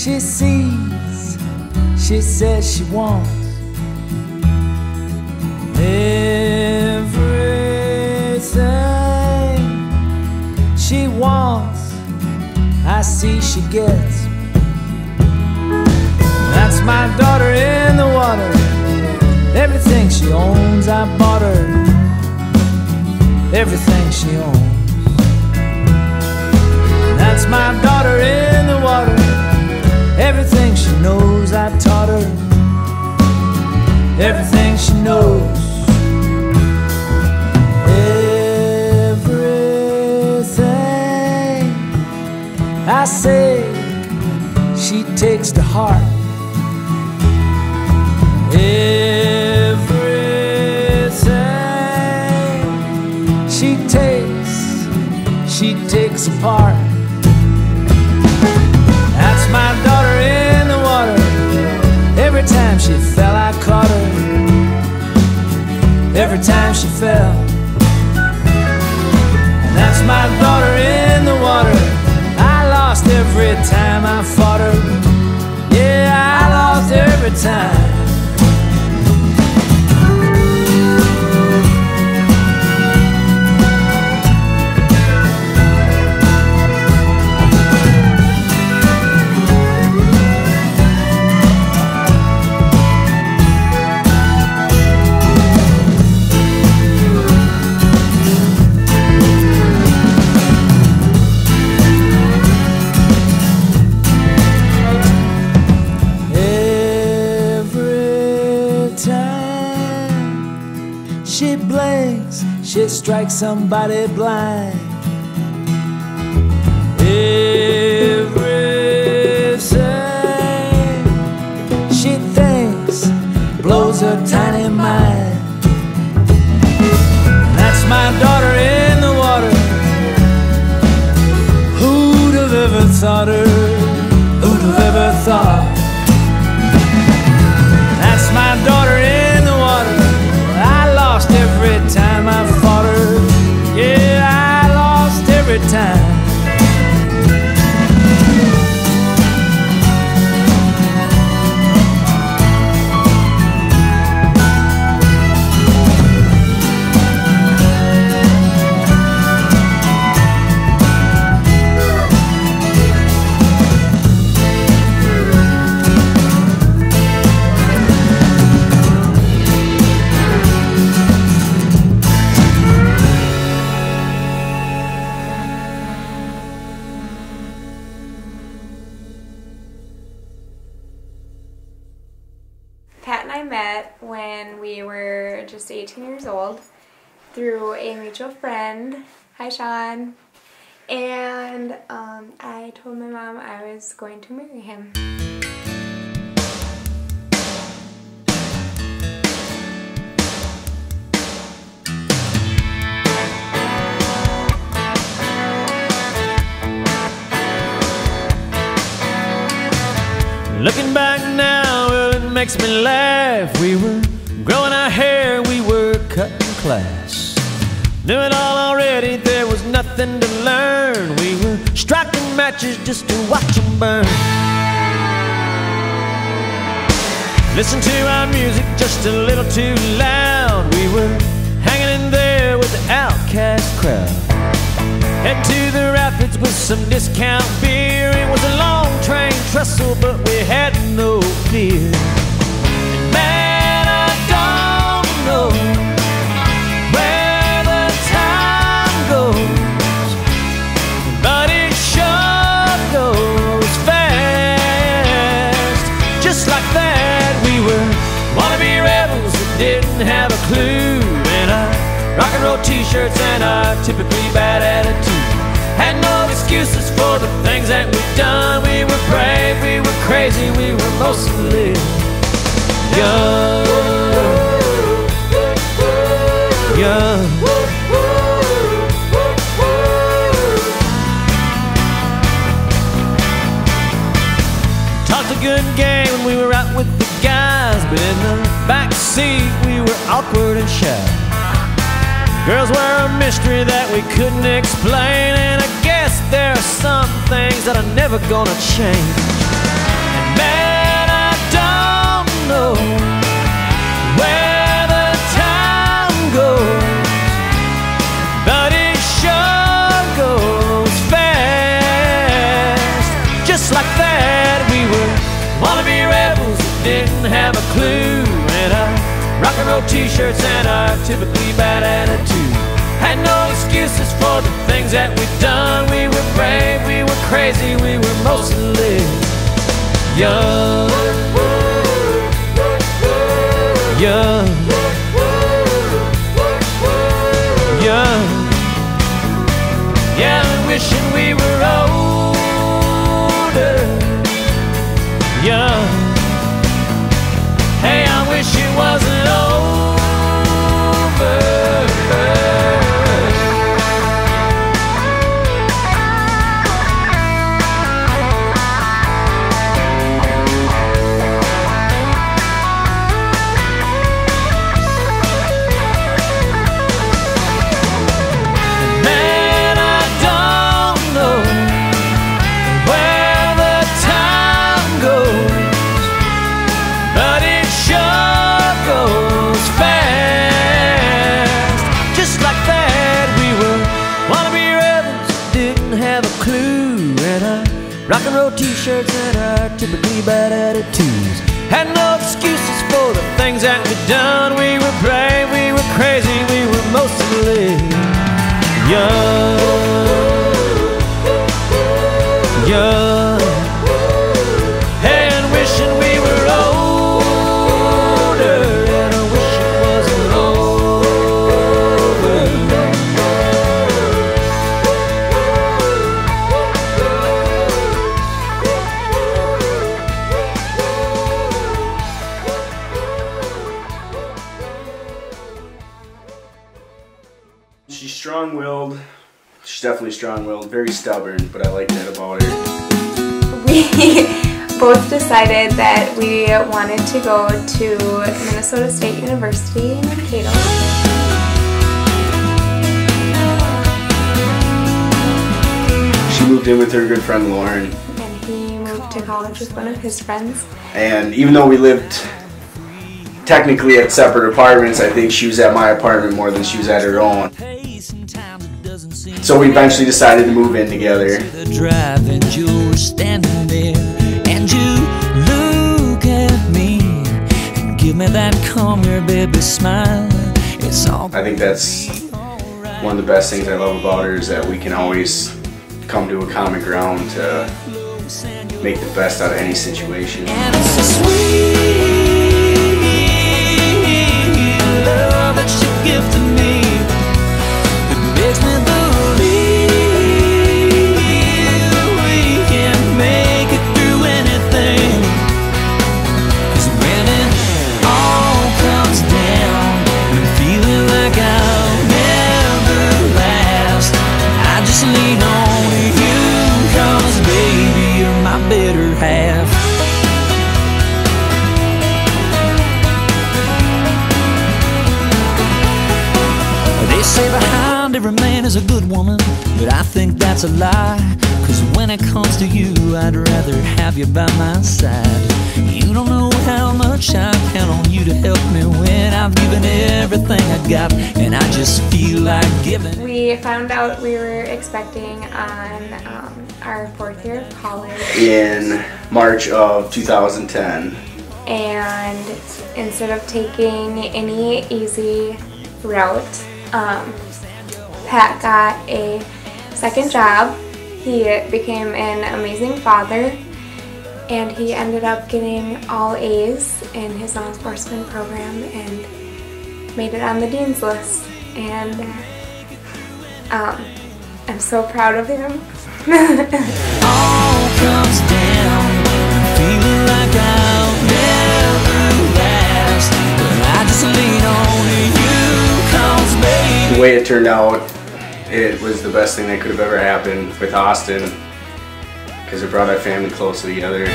She sees, she says she wants everything she wants. I see she gets. That's my daughter in the water. Everything she owns, I bought her. Everything she owns. That's my daughter in the water. Everything she knows, I taught her. Everything she knows. Everything I say, she takes to heart. Everything she takes apart. That's my daughter in the water. Every time she fell, I caught her. Every time she fell. And that's my daughter in the water. I lost every time I fought her. Yeah, I lost every time. She blinks, she strikes somebody blind. Everything she thinks blows her tiny mind. And that's my daughter in the water. Who'd have ever thought her? Who'd have ever thought? That's my daughter in the water. I lost every time I fought her. Yeah, I lost every time. Pat and I met when we were just 18 years old through a mutual friend. Hi, Sean. And I told my mom I was going to marry him. Looking back now, well, it makes me laugh. We were growing our hair, we were cutting class. Knew it all already, there was nothing to learn. We were striking matches just to watch them burn. Listen to our music just a little too loud. We were hanging in there with the outcast crowd. Head to the rapids with some discount beer. It was a long train trestle, but we had no fear. And man, I don't know where the time goes, but it sure goes fast. Just like that, we were wannabe rebels that didn't have a clue. And our rock and roll t-shirts and our typically bad attitude had no excuses for the things that we've done. We were brave, we were crazy, we were mostly young. Young. Talked a good game when we were out with the guys, but in the back seat we were awkward and shy. Girls were a mystery that we couldn't explain, and I guess there are some things that are never gonna change. Just like that, we were wannabe rebels that didn't have a clue. And our rock and roll t-shirts and our typically bad attitude had no excuses for the things that we'd done. We were brave, we were crazy, we were mostly young. Young. Young. Yeah, and wishing we were older. Young. Hey, I wish it wasn't over. Rock and roll t-shirts and our typically bad attitudes had no excuses for the things that we'd done. We were brave, we were crazy, we were mostly young. Young. Hey, and wishing we were older, and I wish it wasn't over. She's strong-willed. She's definitely strong-willed, very stubborn, but I like that about her. We both decided that we wanted to go to Minnesota State University in Mankato. She moved in with her good friend Lauren. And he moved to college with one of his friends. And even though we lived technically at separate apartments, I think she was at my apartment more than she was at her own. So we eventually decided to move in together. Drive and you're standing there and you look at me and give me that come here baby smile. It's all I think that's one of the best things I love about her, is that we can always come to a common ground to make the best out of any situation. and it's a sweet love that you give to me that makes me believe we can make it through anything. 'Cause when it all comes down and feeling like I'll never last, I just lean on you, 'cause baby you're my better half. They say behind every man is a good woman, but I think that's a lie. 'Cause when it comes to you, I'd rather have you by my side. You don't know how much I count on you to help me when I've given everything I got, and I just feel like giving. We found out we were expecting on our 4th year of college. In March of 2010. And instead of taking any easy route, Pat got a second job. He became an amazing father, and he ended up getting all A's in his non-sportsman program and made it on the dean's list. And I'm so proud of him. All comes down, feeling like I'll never last, but I just lean on you, 'cause baby. The way it turned out, it was the best thing that could have ever happened with Austin, because it brought our family closer together.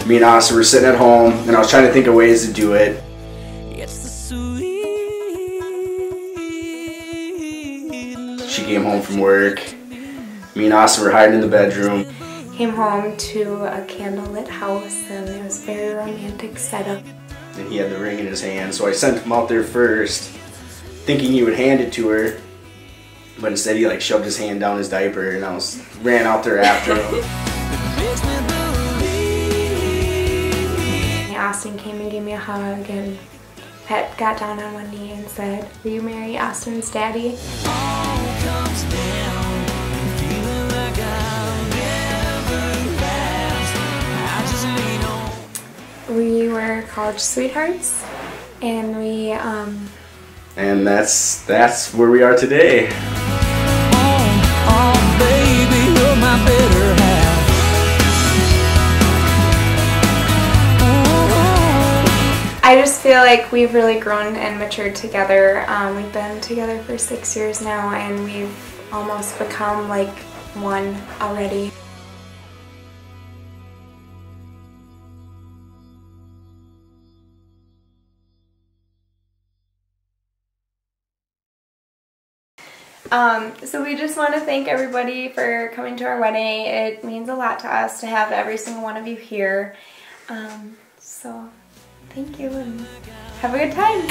Me and Austin were sitting at home, and I was trying to think of ways to do it. She came home from work. Me and Austin were hiding in the bedroom. came home to a candlelit house, and it was a very romantic setup. And he had the ring in his hand, so I sent him out there first, thinking he would hand it to her, but instead he like shoved his hand down his diaper, and I ran out there after him. Austin came and gave me a hug, and Pat got down on one knee and said, "Will you marry Austin's daddy?" We were college sweethearts, and we and that's where we are today. Oh, baby, you're my better half. I just feel like we've really grown and matured together. We've been together for 6 years now, and we've almost become like one already. So we just want to thank everybody for coming to our wedding. It means a lot to us to have every single one of you here. So thank you, and have a good time.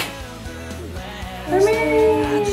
We're married!